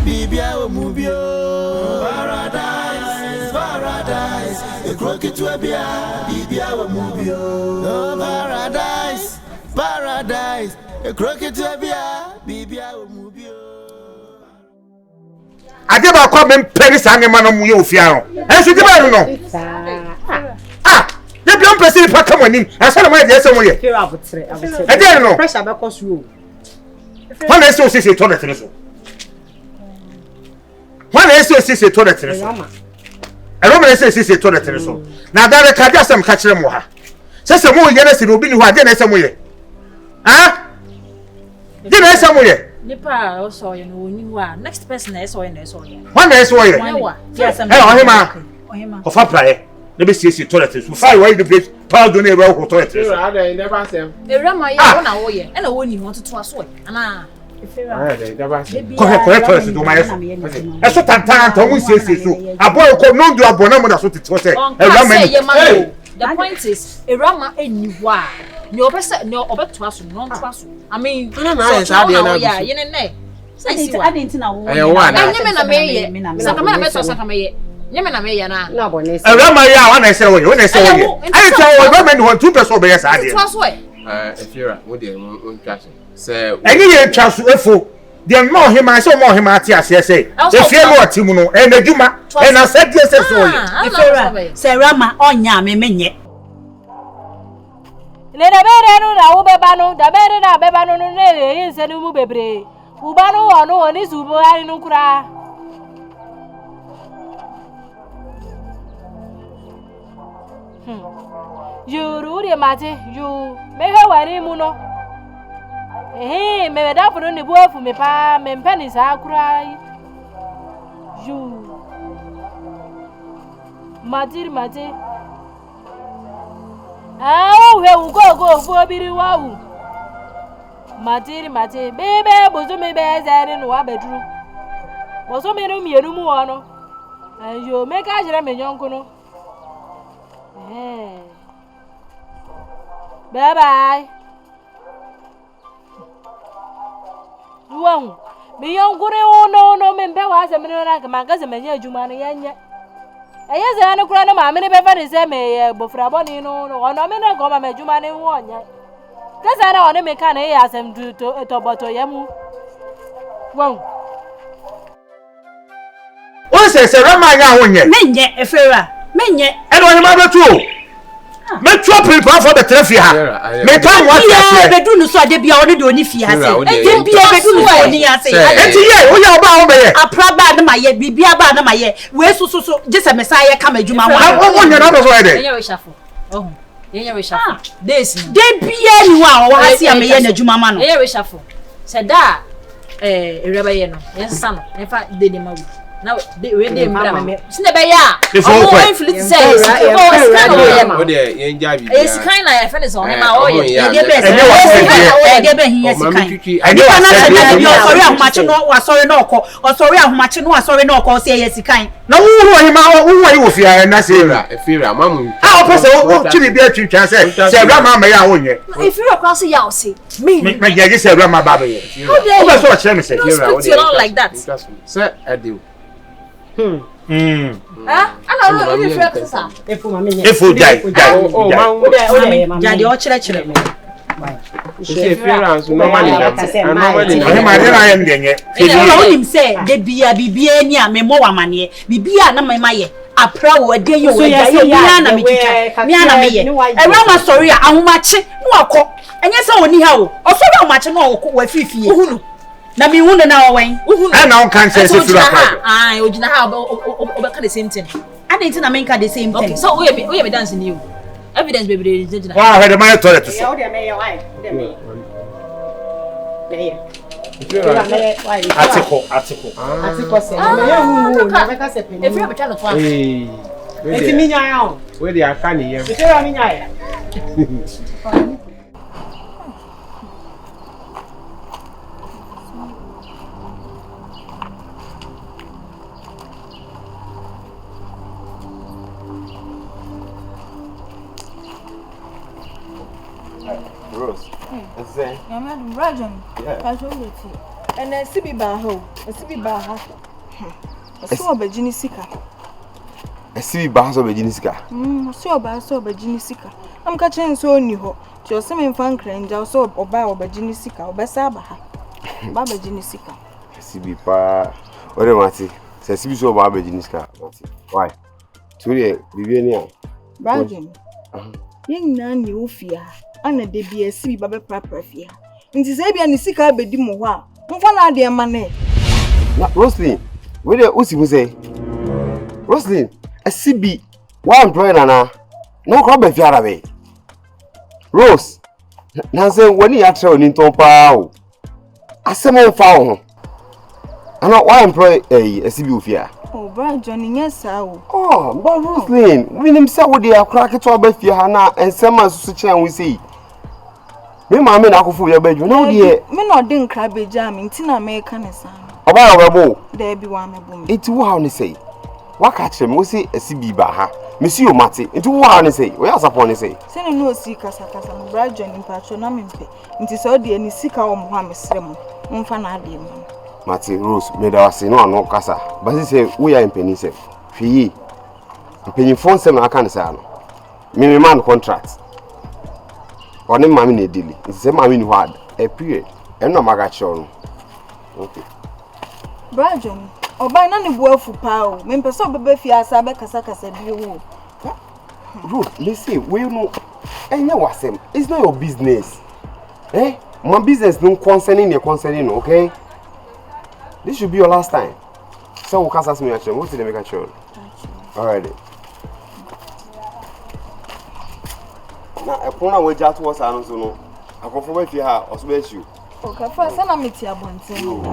Bibia Mubio. Paradise, paradise. A crooked to a bia, Bibia Mubio. Paradise, paradise. A crooked to a bia, Bibia Mubio. I give a comment penny sanging man on you, Fiano. And she did not know. The young person come on in. I saw my dear somewhere. I didn't know. Pressure because you. When I saw Sissy toilet. When I saw Sissy toilet. A woman says Sissy toilet. Now that I can't just catch them more. Says some more years will be who I didn't somewhere. Ah? Didn't somewhere. Nipa also you know next person I saw in there so yeah. One day so yeah. Yes, I'm him. Of a prayer. Let me see you toilet. So far away the place. Paul don't ever go toilet. I never say. Awurama ya wona wo ye. And wo ni ho to aso. Ana correct toilet do my. E so tantan to mu see so. Aboy ko no do abona mo na so tete say. Awurama. The point is Awurama eniwa. Ni obese ni obeto aso no nto aso. I mean, yeah, you know, say I didn't know. I na me sakama beto sakama ye. Nyeme na me ye na. Na bonese. Awurama ya when I say we, when I say we. I tell you women who 2 person be yes ade. Efira, what dey on trash. Say any ye trash efo. Dey no him I say mo him ati ase say. Dey fie no ati mu no, e na djuma, e na say dey say so ye. Efira, say Rama onya me menye. Le da bere no na wo beba no da bere na beba no no ne yin mu bebre uba no ono oni zubo ani no kura you ri mate you me he wari mu no me da funu ni bu afu me pa me mpani sa kura you mate ah we go fo biri wa wu mate bebe bozo me be zani no abedru bozo me no mienu mu wono ayo me ka jira me nyonko no bye bye duwan me yonkure no me mbe wa se me no na ka magaze me nya adwuma no yanye eye ze anu kura no ma me ne be fa de se me bofra boni no ono me na go ma me adwuma ne wo nya kasa na one me ka na e asem to boto yemu won o se Rama ya ho nye menye Efira menye e do hima betu me tuo prepare for the traffic ha me kan wa ya bedu nu so ade bia one de oni fi ha se e bia bedu nu so oni ha se enti ye o ya oba wo be ye apraba na maye bibia ba na maye we so jese mesaye ka madwuma wa wo nya na do so ye de yenye we shafo yenye we shafo days de bia ni wa wa ha se ameye na adwuma ma no yenye we shafo se da Awurama ye no yensa no enfa de de mawu na we de mbra me sine be ya o influence say o de yen jabi is kind like friend is on him o ye de be hin esikan ani wa na se de osori ahomache no wa sori na okọ osori ahomache no wa sori na okọ se ye sikan na wo hima wo wo fia na se Efira mamu ah o pese o chiri bi atwitwa se Awurama ma ya ho nye Efira kwa se ya o se me je se Awurama ba be ye o be so chere me se like that say ade ana no ni Efira kasa efu ma menye efu jai jadi o chere me Efira so normally o ma de na ye ndenye onim se de bibia ni a me mo wa mane bibia na me maye apra wo de ye wo ya na me twitwa mi ana me ye Awurama sorry a ahomache no akọ enye se oni ha o osori ahomache no wa fifie ohunu na mi hunu na owen na on kan say Efira ah ojina ha obeka the same thing I didn't na menka the same thing okay so we be dancing you evidence baby ojina wa ha de my toilet so o de me ye why de me ye article say me ye hu na beka se peni Efira betwa no to eti mi nya ya o we dey aka ni yem Efira mi nya ya Rose. Is there? I'm not Rajan. Yeah. I told you. And I see Baho, I see Baha. I saw Bajinisika. I see Bahaso Bajinisika. So Baso Bajinisika. I'm catching so new. Just some fan crange, also or Bao Bajinisika or Basabaha. Baba Jinisika. I see Pa. Ore Mati. Says you so Baba Jinisika. Why? Today, Viviania. Bargain. Young Nanny Ufia. Anna de be a sea Baba Prapafia. In this Abia Nisika Bedimoa. One idea money. Roslyn, where the Usi will say? Roslyn, a CB. One prayer, Nana. No crab if you are away. Rose, Nancy, when you are traveling into Pau, I summon found. I know why employ a CB here. Oh, Brad Johnny, yes, oh, but Roslyn, we himself with the crack it all by Hannah and some such and we see. Me mamma na akofo ya badwu no de me no de nkra beja me ntina me ka ne san oba obebo de bi wa me bom enti wo ha ne sei waka kire me wo se asibi ba ha me si o mate enti wo ha ne sei wo ya support ne sei se ne no si kasa no bra join patro na me mpe enti so de ni sika wo mo ha me sere mo mfa na ade mo mate Rose me da wase no ano kasa ba se wo ya mpeni se hwi mpeni phone se na aka ne sai no me man contract on him mammy ne daily. It's the mammy who had a period. And no magachon. Okay. Brajon, or by none of work for power. Men person baby fiasa becasaka said you. Ruth, listen, we know. And you was him. It's not your business. Eh? My business no concerning your concerning, okay? This should be your last time. So we'll cast us me action. What's the make a show? Alright. Na epona we jatu was anso no akofo ba fi ha oso ba chiu okay first na meti abonten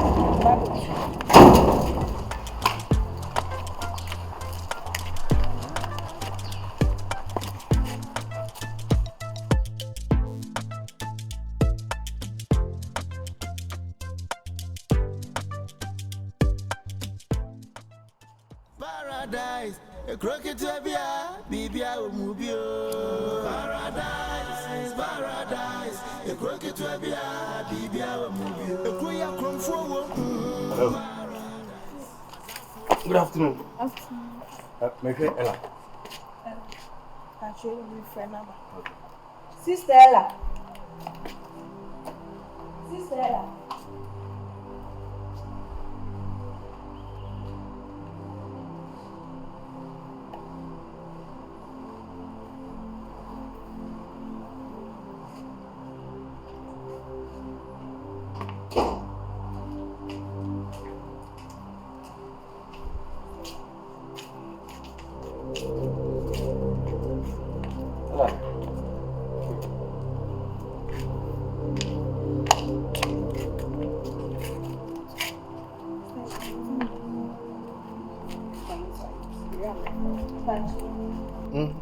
Paradise a crooked to Bibia will move you. Paradise, paradise. A crooked to Bibia will move you. A queer crumb forward. Hello. Good afternoon. My friend Ella. Actually, my friend Ella. Sister Ella. Sister Ella.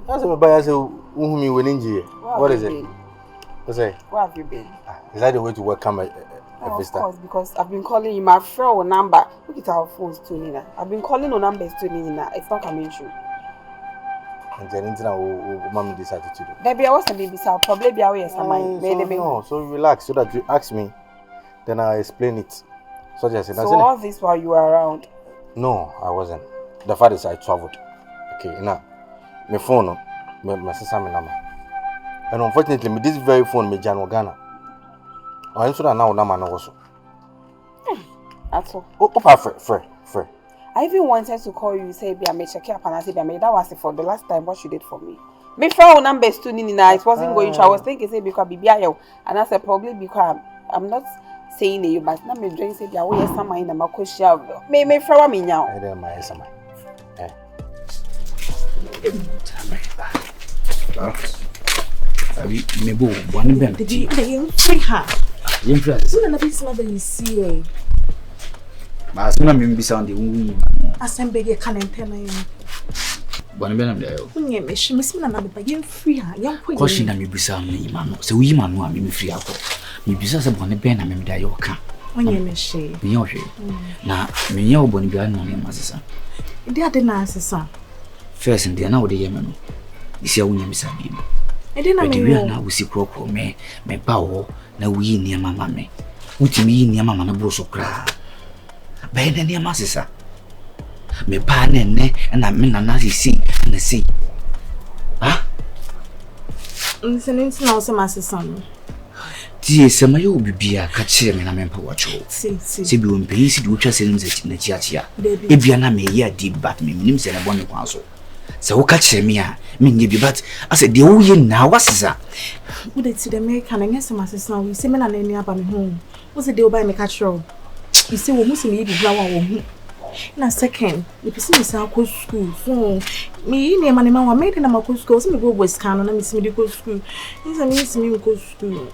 That's a buyer whom you will injure. What is it? What's it? Where have you been? Is that the way to welcome a visitor? Of course, because I've been calling you. My friend number. Look at our phones to Nina. I've been calling no numbers to Nina. It's not coming through. And then mommy decided to do. Baby, I was a baby, so I'll probably be away. No, so relax so that you ask me, then I'll explain it. So just so all this while you were around? No, I wasn't. The fact is I traveled. Okay, now my phone, my sister, my number. And unfortunately, this very phone, me Jan Ghana. I answer that now, number also. That's all. Oh, fair. I even wanted to call you, say, I may check up and I said, that was for the last time what you did for me. My phone number is too Nina, it wasn't going to. I was thinking, say, because BBI, and I said, probably because I'm not saying you, but now me drink, say, I will some in the Makusha. May flower me now. I don't mind some. Maybe one band. Did you free her? Soon enough, mother you see. But as soon as I be sounding, we assemble a calendar. One band there. When you miss me, I'm not free her. Young question, I may be sounding, man. So we man want me free out. Me besides upon a pen, I may die your camp. When you miss me, now, me your bonny behind my master. They are the nicest son. First, and then now the Yemen. You see, I won't miss a beam. I didn't know now we see Croco, me power, now we near my mammy. Utimi ni mama na broso kra. Be na ni amasisa. Me pa nene na me na na si na si. Ah? Nsinti na ose masisa no. Tie sema yo bibia ka kire me na me mpa wacho. Si bi won peli si di utwa se nim se na chia. E bia na me ya di bat me nim se na bon me kwan so. Se wo ka kire me a me nye bi bat ase de wo ye na wasisa. Wo de ti de me ka na nyese masisa wo se me na ni aba me ho. Wo se de wo ba me ka kire. You see wo musi me bi bla wa wo hu. Na second, if you see me say go school, so me ni ma wa me na ma go school, so me go West Kano na me see me go school. Ni say me go school.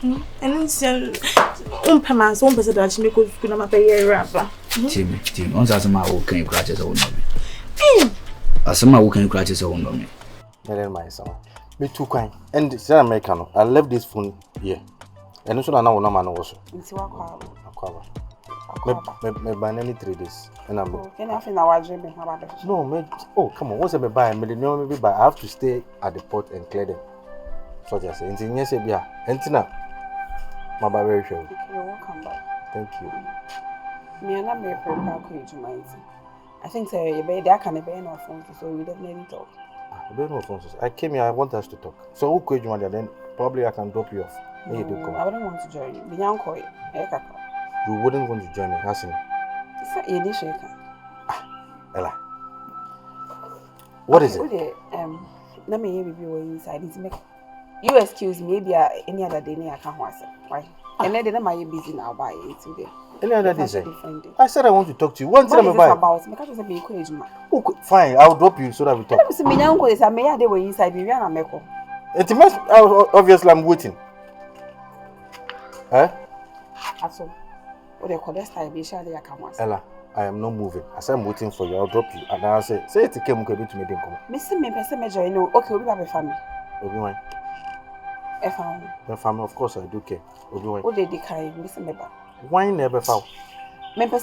And then say pema so pesa da chi me go school na ma pay year rapa. Tim, on za ma wo kan kura chese wo no me. Asema wo kan kura chese wo no me. Mere my son. Me too kind. And say America no. I left this phone here. And so na wo na ma no wo so. Nti wa kwa. Me buy nearly 3 days. And I'm can I feel our dream about it? No, me. Oh, come on. Once I buy, me maybe buy. I have to stay at the port and clear them. So just say, "Inti yes, bia. Entina, my buy very sure." Okay, you're welcome back. Thank you. Me and I may prepare to mind. I think so. You better can be no phone, so we definitely talk. I don't know phones. I came here. I want us to talk. So who could you want? Then probably I can drop you off. No, I wouldn't want to join you. The young boy, you wouldn't want to join me, hasn't you? It's a Ella. What is it? Let me hear you inside. You excuse me, maybe any other day I can't answer. Why? And then am I busy now by it today? Any other day? I said I want to talk to you. One time about fine, I'll drop you so that we talk. Obviously, I'm waiting. Eh? Ella, I am not moving. As I'm waiting for you, I'll drop you. And I'll say it came to me. Okay, we'll be family. Obi-Wan. Family, of course I do care. Obi-Wan. What did they carry? Listen, Meba. Why never found? But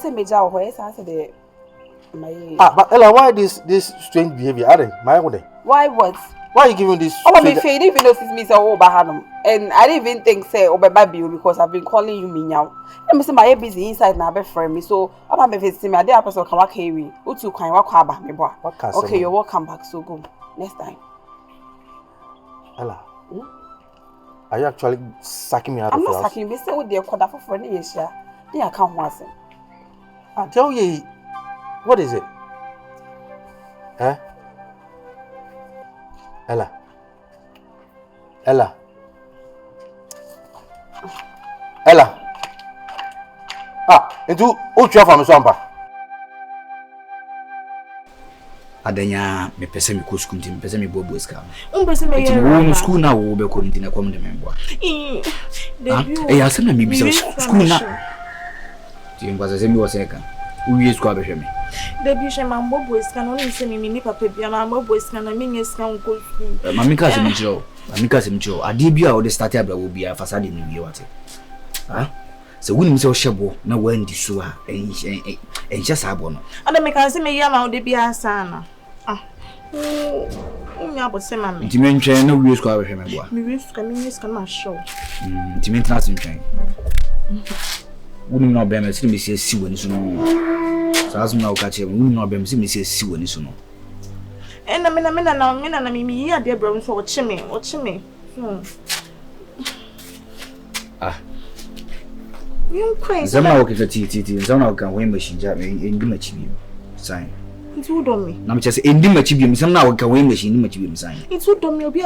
Ella, why this strange behavior? Why what? Why are you giving this? Oh, my friend, even though it's me, so Bahanum, and I didn't even think say Baby because I've been calling you me now. I'm my busy inside now, friend me. So I'm a visit me. I did a person come carry. Utu can walk about me, boy. Okay, you're welcome back. So go next time. Ella, are you actually sucking me out of your house? I'm not sucking you. Say what they call that for friend is here. They are can't once. I tell you, what is it? Huh? Ella. Into ultra from Swampa. Adanya me pese me ko school tim pese me bobo ska. Pese me ye school na wo be ko ntina kom de memboa. Asem na me bisa school na. Ti ngwaza se mi wo seka. Uwie school be hwe me. Debi she ma bobo ska no ni se mi ni papa bia na bobo ska na me nyeska nko school. Mami ka se mi jiro. Ade bia o de start abra wo bia fasade ni wie wate. So when you say shebo na wandi so a enche sabo no ada me kan se me ya ma o de bia sana nya bo se ma me ntimi ntwe na wie sko ahwe me boa me wie sko me nyeska na show ntimi trans ntwe wonu na obe me se me se si woni so no sazu na o ka che wonu na obe me se me se si woni so no na me ya de bro so o che me Zama wakika titi zama wakan we machine ja me endi machibi sign it would on me na me chese endi machibi me na wakan we machine ni machibi sign it would on me obi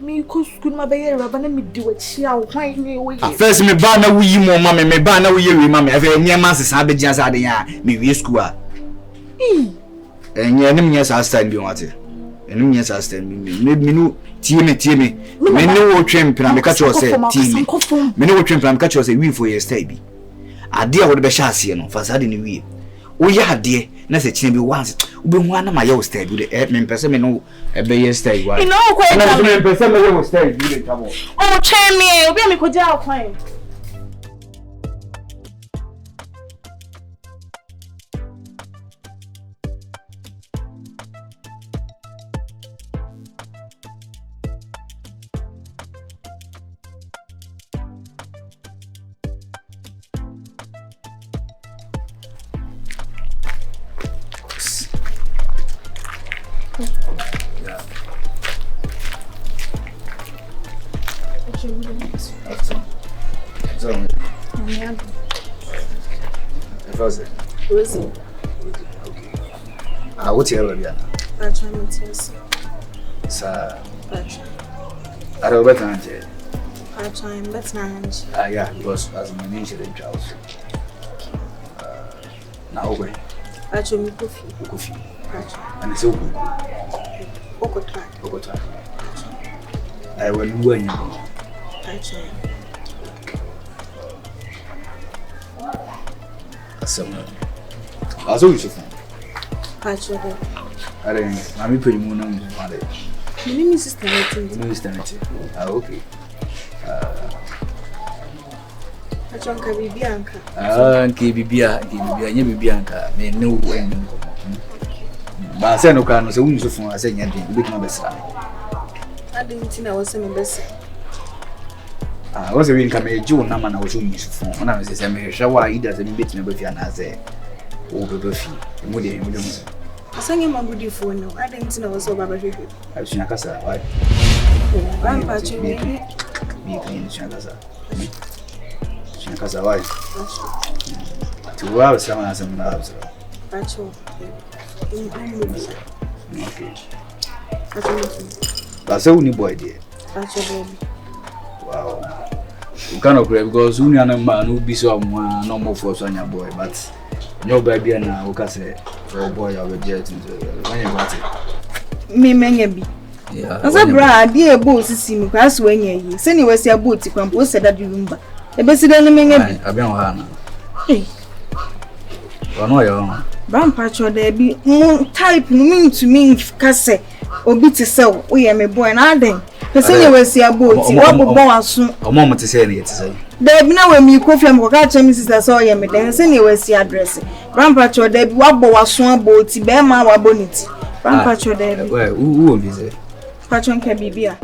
me ko school ma be yera ba na me di wachi a hwan me we first me ba na wuyi mo ma me ba na wuyi we ma me afa niam asesa be gia sa de ya me we school a enye nim nya sa stand bi wate enim nya sa stand me no tie me me no wo twempra me ka cho se tie me no wo twempra me ka cho se we for your stay bi ade a wo de be sha ase no fasade ni wie wo ya ade na se chine bi once wo be hu ana ma ya wo stay bi de me pese me no e be your stay wa no ko na me pese me wo stay bi de tabo o che me obi me ko ja kwan Rosie. What's your baby? I try my tears. Sir, I don't better than I try better than yeah, because as my name is in Charles. Now, wait. I try me coffee. And it's okay. Okota. I will do anything. I try. I saw you. I try. I didn't. I'm pretty moon on the Monday. My name is Sister Okay. I try Bianca. Bianca. Me no when. But I said no can so we so I said anything. We can best. I didn't know I was saying best. I was a real camera Joe Naman I was showing you phone. When I was saying me shower either the bit me if you na say o be fi. Mo dey mo dey. I sang him a good phone now. I didn't know I was so bad. I was kasa why? I'm patching me. Me clean kasa. Kasa why? To wow someone as I'm out. Patcho. Okay. That's a new boy there. Patcho. Wow. You cannot grab because you are a man who be so normal for your boy, but no baby and I will say, oh boy, I will get into when you got it. Me, maybe. Yeah. As a brad, dear boss, see me pass when you send you as your boat to compose that you remember. The best of the maybe. I've been on Hannah. Hey. No, your own. Brown patcho, there be type mean to me, Casse, or beat to sell. We am a boy and I then. The senior was your boat, what would born soon. A moment to say it. There be no way me coffee and catch Mrs. Saw me, then senior was your address. Brown patcho, there be what was swan boat, bear my bonnet. Brown patcho, there. Who will visit? Patron can be beer.